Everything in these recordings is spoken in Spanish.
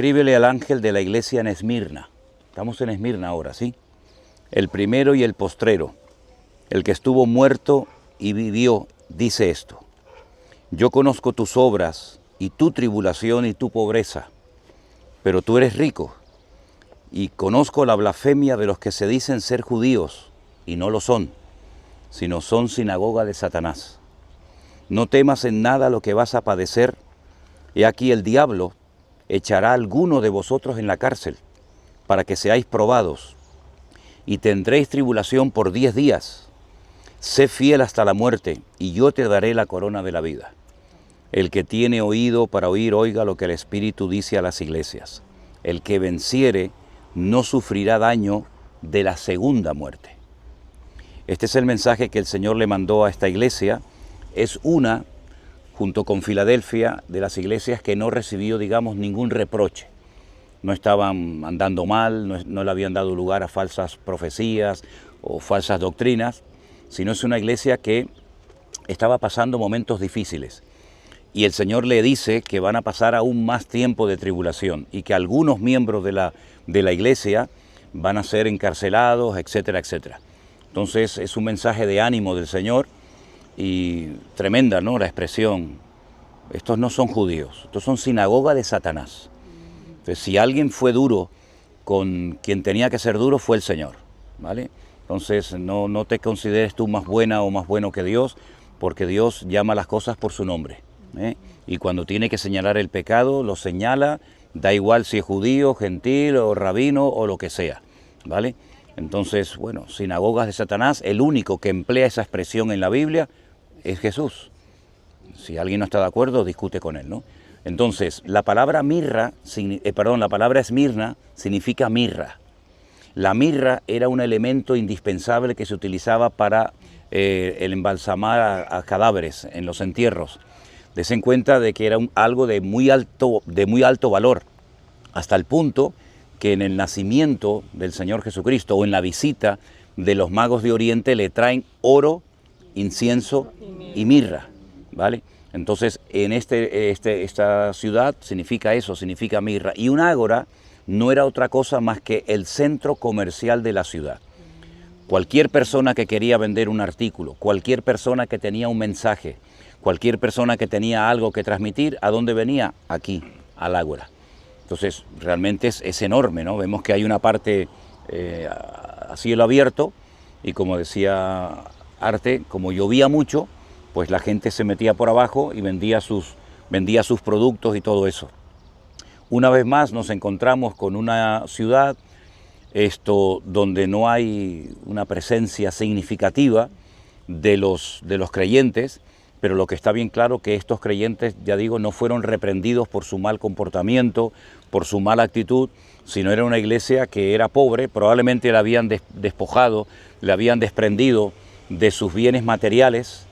escríbele al ángel de la iglesia en Esmirna. Estamos en Esmirna ahora, ¿sí? El primero y el postrero, el que estuvo muerto y vivió, dice esto: yo conozco tus obras y tu tribulación y tu pobreza, pero tú eres rico, y conozco la blasfemia de los que se dicen ser judíos y no lo son, sino son sinagoga de Satanás. No temas en nada lo que vas a padecer. He aquí el diablo echará a alguno de vosotros en la cárcel, para que seáis probados, y tendréis tribulación por 10 días. Sé fiel hasta la muerte, y yo te daré la corona de la vida. El que tiene oído para oír, oiga lo que el Espíritu dice a las iglesias. El que venciere no sufrirá daño de la segunda muerte. Este es el mensaje que el Señor le mandó a esta iglesia. Es una, junto con Filadelfia, de las iglesias que no recibió, digamos, ningún reproche. No estaban andando mal, no le habían dado lugar a falsas profecías o falsas doctrinas, sino es una iglesia que estaba pasando momentos difíciles. Y el Señor le dice que van a pasar aún más tiempo de tribulación y que algunos miembros de la iglesia van a ser encarcelados, etcétera, etcétera. Entonces es un mensaje de ánimo del Señor y tremenda, ¿no?, la expresión. Estos no son judíos, estos son sinagoga de Satanás. Entonces, si alguien fue duro con quien tenía que ser duro, fue el Señor, ¿vale? Entonces no te consideres tú más buena o más bueno que Dios, porque Dios llama las cosas por su nombre, ¿eh? Y cuando tiene que señalar el pecado, lo señala, da igual si es judío, gentil o rabino o lo que sea, ¿vale? Entonces, bueno, sinagogas de Satanás, el único que emplea esa expresión en la Biblia es Jesús. Si alguien no está de acuerdo, discute con él, ¿no? Entonces, la palabra la palabra Esmirna significa mirra. La mirra era un elemento indispensable que se utilizaba para el embalsamar a cadáveres en los entierros. Desen cuenta de que era algo de muy alto valor, hasta el punto que en el nacimiento del Señor Jesucristo o en la visita de los magos de Oriente le traen oro, incienso y mirra, ¿vale? Entonces en esta ciudad significa eso, significa mirra. Y un ágora no era otra cosa más que el centro comercial de la ciudad. Cualquier persona que quería vender un artículo, cualquier persona que tenía un mensaje, cualquier persona que tenía algo que transmitir, ¿a dónde venía? Aquí, al ágora. Entonces, realmente es enorme, ¿no? Vemos que hay una parte a cielo abierto y, como decía Arte, como llovía mucho, pues la gente se metía por abajo y vendía sus productos y todo eso. Una vez más nos encontramos con una ciudad donde no hay una presencia significativa de los creyentes, pero lo que está bien claro que estos creyentes, ya digo, no fueron reprendidos por su mal comportamiento, por su mala actitud, sino era una iglesia que era pobre, probablemente la habían despojado, le habían desprendido de sus bienes materiales,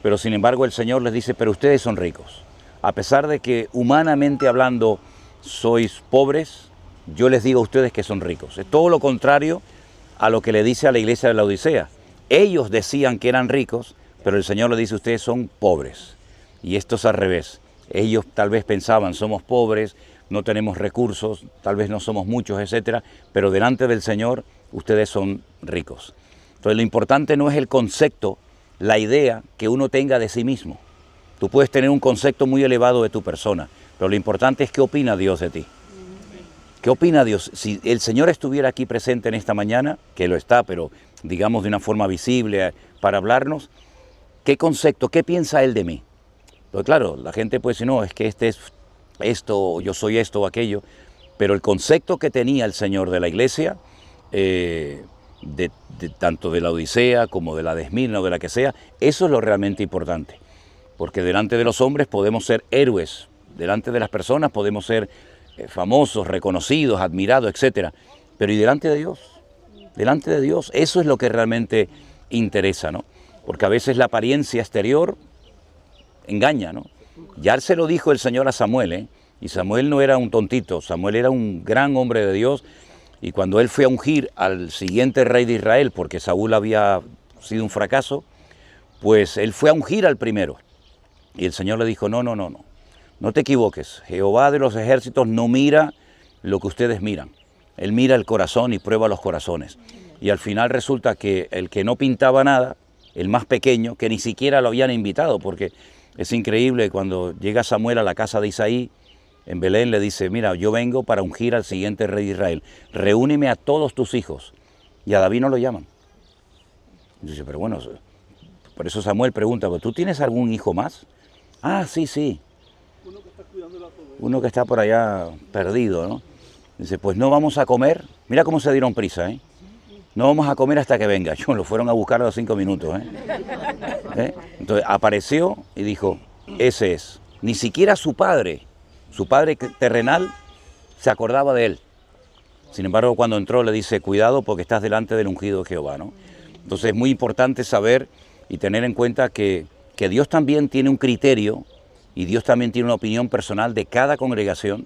pero sin embargo el Señor les dice, pero ustedes son ricos. A pesar de que humanamente hablando sois pobres, yo les digo a ustedes que son ricos. Es todo lo contrario a lo que le dice a la iglesia de la Odisea. Ellos decían que eran ricos, pero el Señor le dice, ustedes son pobres. Y esto es al revés. Ellos tal vez pensaban, somos pobres, no tenemos recursos, tal vez no somos muchos, etcétera, pero delante del Señor ustedes son ricos. Entonces lo importante no es el concepto, la idea que uno tenga de sí mismo. Tú puedes tener un concepto muy elevado de tu persona, pero lo importante es qué opina Dios de ti. ¿Qué opina Dios? Si el Señor estuviera aquí presente en esta mañana, que lo está, pero digamos de una forma visible para hablarnos, ¿qué concepto, qué piensa Él de mí? Pues claro, la gente puede decir, no, es que este es esto, yo soy esto o aquello, pero el concepto que tenía el Señor de la iglesia, tanto de la Odisea como de la de Esmirna o de la que sea, eso es lo realmente importante, porque delante de los hombres podemos ser héroes, delante de las personas podemos ser famosos, reconocidos, admirados, etcétera, pero ¿y delante de Dios? Delante de Dios, eso es lo que realmente interesa, ¿no? Porque a veces la apariencia exterior engaña, ¿no? Ya se lo dijo el Señor a Samuel, ¿eh? Y Samuel no era un tontito, Samuel era un gran hombre de Dios, y cuando él fue a ungir al siguiente rey de Israel, porque Saúl había sido un fracaso, pues él fue a ungir al primero. Y el Señor le dijo, no te equivoques, Jehová de los ejércitos no mira lo que ustedes miran. Él mira el corazón y prueba los corazones. Y al final resulta que el que no pintaba nada, el más pequeño, que ni siquiera lo habían invitado, porque es increíble, cuando llega Samuel a la casa de Isaí, en Belén le dice, mira, yo vengo para ungir al siguiente rey de Israel, reúneme a todos tus hijos. Y a David no lo llaman. Y dice, pero bueno, por eso Samuel pregunta, ¿tú tienes algún hijo más? Ah, sí, sí. Uno que está por allá perdido, ¿no? Dice, pues no vamos a comer. Mira cómo se dieron prisa, ¿eh? No vamos a comer hasta que venga. Yo lo fueron a buscar a los 5 minutos, Entonces apareció y dijo, ese es. Ni siquiera su padre terrenal, se acordaba de él. Sin embargo, cuando entró le dice, cuidado porque estás delante del ungido de Jehová, ¿no? Entonces es muy importante saber y tener en cuenta que Dios también tiene un criterio y Dios también tiene una opinión personal de cada congregación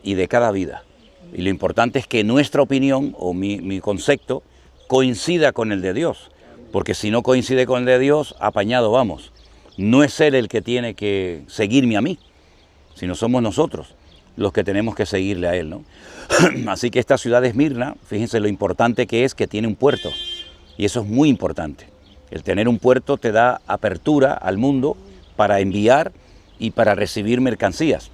y de cada vida. Y lo importante es que nuestra opinión o mi concepto coincida con el de Dios, porque si no coincide con el de Dios, apañado vamos. No es Él el que tiene que seguirme a mí, sino somos nosotros los que tenemos que seguirle a Él, ¿no? Así que esta ciudad de Esmirna, fíjense lo importante que tiene un puerto, y eso es muy importante. El tener un puerto te da apertura al mundo para enviar y para recibir mercancías.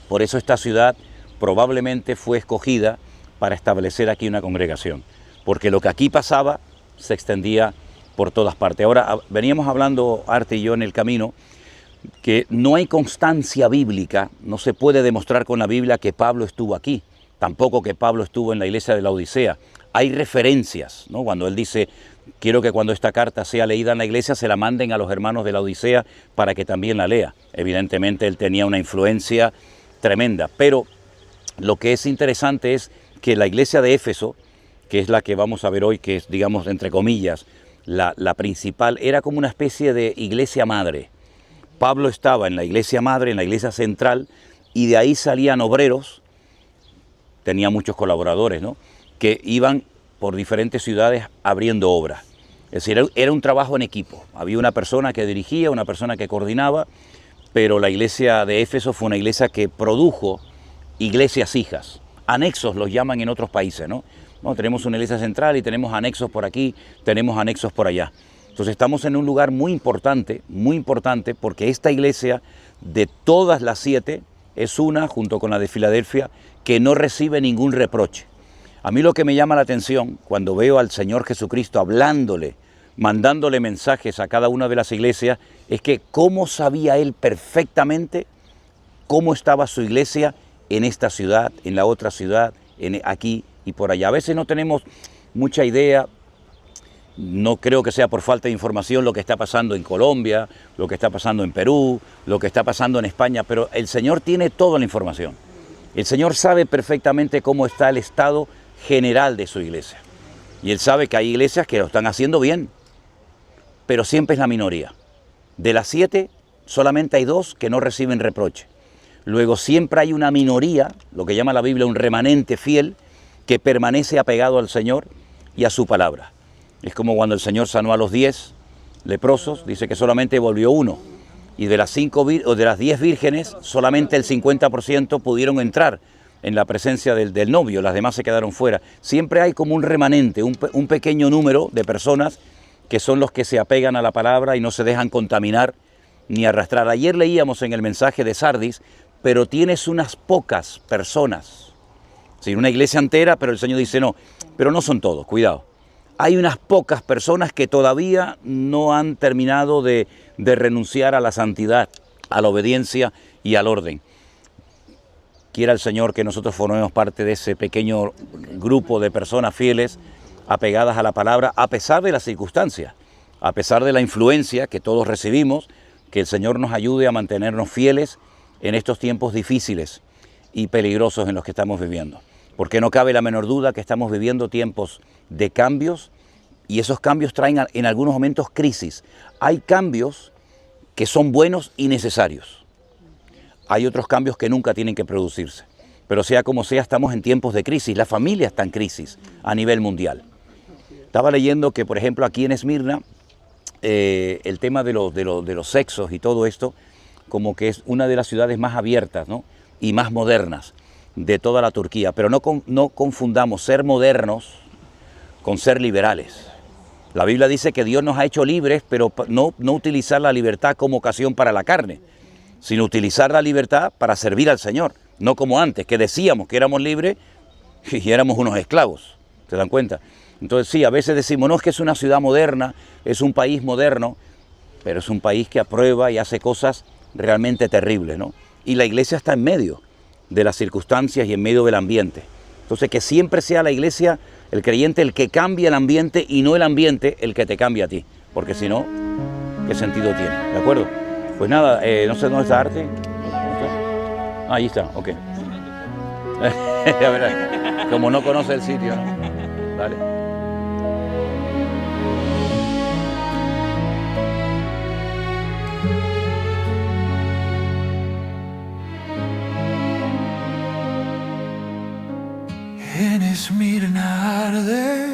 Por eso esta ciudad probablemente fue escogida para establecer aquí una congregación, porque lo que aquí pasaba se extendía por todas partes. Ahora, veníamos hablando, Arte y yo, en el camino, que no hay constancia bíblica, no se puede demostrar con la Biblia que Pablo estuvo aquí, tampoco que Pablo estuvo en la iglesia de la Odisea. Hay referencias, ¿no? Cuando él dice, quiero que cuando esta carta sea leída en la iglesia se la manden a los hermanos de la Odisea para que también la lea. Evidentemente él tenía una influencia tremenda, pero lo que es interesante es que la iglesia de Éfeso, que es la que vamos a ver hoy, que es, digamos, entre comillas, la principal, era como una especie de iglesia madre. Pablo estaba en la iglesia madre, en la iglesia central, y de ahí salían obreros, tenía muchos colaboradores, ¿no?, que iban por diferentes ciudades abriendo obras. Es decir, era un trabajo en equipo. Había una persona que dirigía, una persona que coordinaba, pero la iglesia de Éfeso fue una iglesia que produjo iglesias hijas. Anexos los llaman en otros países, ¿no? Bueno, tenemos una iglesia central y tenemos anexos por aquí, tenemos anexos por allá. Entonces estamos en un lugar muy importante, porque esta iglesia de todas las 7 es una, junto con la de Filadelfia, que no recibe ningún reproche. A mí lo que me llama la atención cuando veo al Señor Jesucristo hablándole, mandándole mensajes a cada una de las iglesias, es que cómo sabía Él perfectamente cómo estaba su iglesia en esta ciudad, en la otra ciudad, aquí y por allá. A veces no tenemos mucha idea, no creo que sea por falta de información lo que está pasando en Colombia, lo que está pasando en Perú, lo que está pasando en España, pero el Señor tiene toda la información. El Señor sabe perfectamente cómo está el estado general de su iglesia. Y Él sabe que hay iglesias que lo están haciendo bien, pero siempre es la minoría. De las 7, solamente hay 2 que no reciben reproche. Luego siempre hay una minoría, lo que llama la Biblia un remanente fiel, que permanece apegado al Señor y a su palabra. Es como cuando el Señor sanó a los 10 leprosos, dice que solamente volvió 1. Y de las 10 vírgenes, solamente el 50% pudieron entrar en la presencia del novio, las demás se quedaron fuera. Siempre hay como un remanente, un pequeño número de personas que son los que se apegan a la palabra y no se dejan contaminar ni arrastrar. Ayer leíamos en el mensaje de Sardis, pero tienes unas pocas personas. Sí, una iglesia entera, pero el Señor dice no, pero no son todos, cuidado. Hay unas pocas personas que todavía no han terminado de renunciar a la santidad, a la obediencia y al orden. Quiera el Señor que nosotros formemos parte de ese pequeño grupo de personas fieles, apegadas a la palabra, a pesar de las circunstancias, a pesar de la influencia que todos recibimos, que el Señor nos ayude a mantenernos fieles en estos tiempos difíciles y peligrosos en los que estamos viviendo. Porque no cabe la menor duda que estamos viviendo tiempos de cambios y esos cambios traen en algunos momentos crisis. Hay cambios que son buenos y necesarios. Hay otros cambios que nunca tienen que producirse. Pero sea como sea, estamos en tiempos de crisis. La familia está en crisis a nivel mundial. Estaba leyendo que, por ejemplo, aquí en Esmirna, el tema de los sexos y todo esto, como que es una de las ciudades más abiertas, ¿no?, y más modernas. de toda la Turquía. Pero no confundamos ser modernos con ser liberales. La Biblia dice que Dios nos ha hecho libres, pero no utilizar la libertad como ocasión para la carne, sino utilizar la libertad para servir al Señor. No como antes, que decíamos que éramos libres y éramos unos esclavos. ¿Se dan cuenta? Entonces sí, a veces decimos, no, es que es una ciudad moderna, es un país moderno, pero es un país que aprueba y hace cosas realmente terribles, ¿no? Y la iglesia está en medio de las circunstancias y en medio del ambiente. Entonces que siempre sea la iglesia, el creyente, el que cambia el ambiente y no el ambiente el que te cambia a ti. Porque si no, ¿qué sentido tiene? ¿De acuerdo? Pues nada, no sé dónde está Arte. Ah, ahí está, ok. A ver, como no conoce el sitio, ¿no? Dale. En Esmirna arde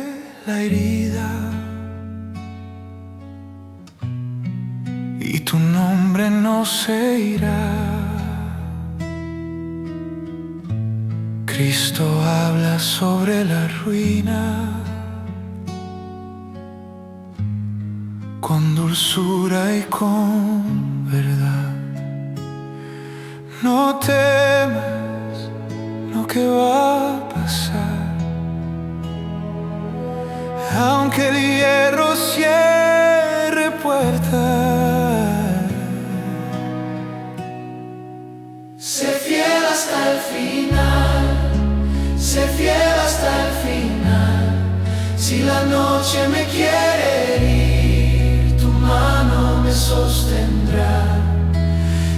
la herida y tu nombre no se irá. Cristo habla sobre la ruina con dulzura y con verdad. No temas lo que va a pasar, aunque el hierro cierre puertas. Sé fiel hasta el final, sé fiel hasta el final. Si la noche me quiere herir, tu mano me sostendrá.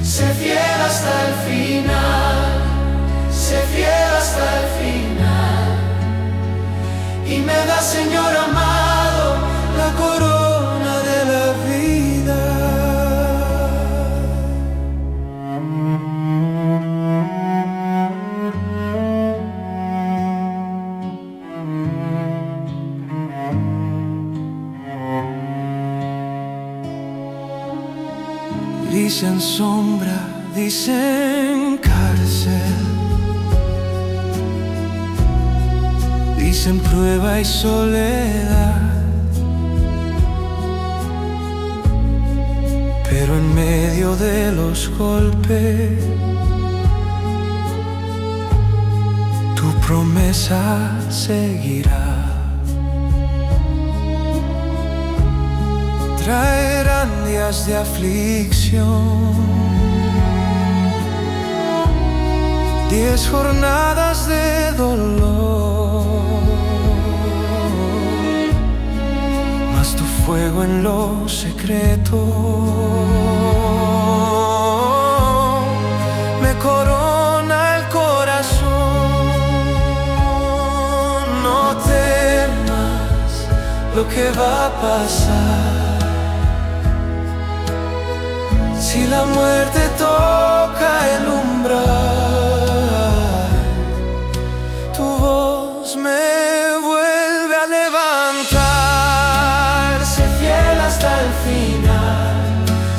Sé fiel hasta el final, sé fiel hasta el final. Y me da, Señor amado, la corona de la vida. Dicen sombra, dicen cárcel, dicen prueba y soledad, pero en medio de los golpes tu promesa seguirá. Traerán días de aflicción, 10 jornadas de dolor, mas tu fuego en lo secreto me corona el corazón. No temas lo que va a pasar. Si la muerte toca el umbral, tu voz me vuelve a levantar. Sé fiel hasta el final.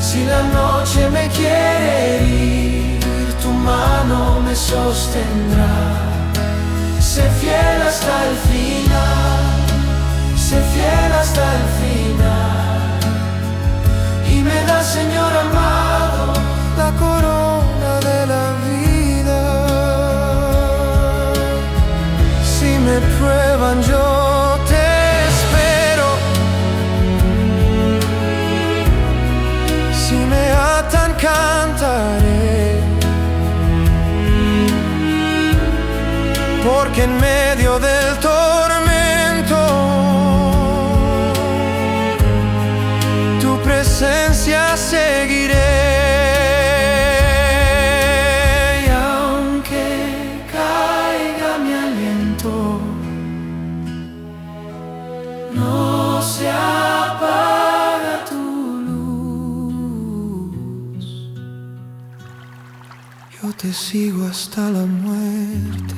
Si la noche me quiere herir, tu mano me sostendrá. Sé fiel hasta el final, sé fiel hasta el final. Y me da, Señor amado, la corona de la vida. Si me prueban, yo te espero. Si me atan, cantaré. Porque en medio del tormento tu presencia seguiré. Y aunque caiga mi aliento, no se apaga tu luz. Yo te sigo hasta la muerte,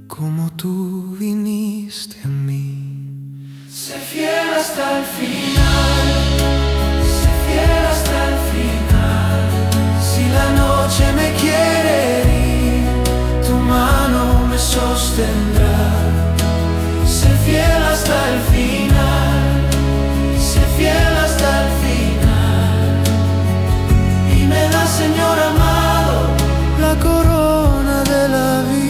como tú viniste a mí. Sé fiel hasta el final, sé fiel hasta el final. Si la noche sostendrá. Sé fiel hasta el final, sé fiel hasta el final. Y me da, Señor amado, la corona de la vida.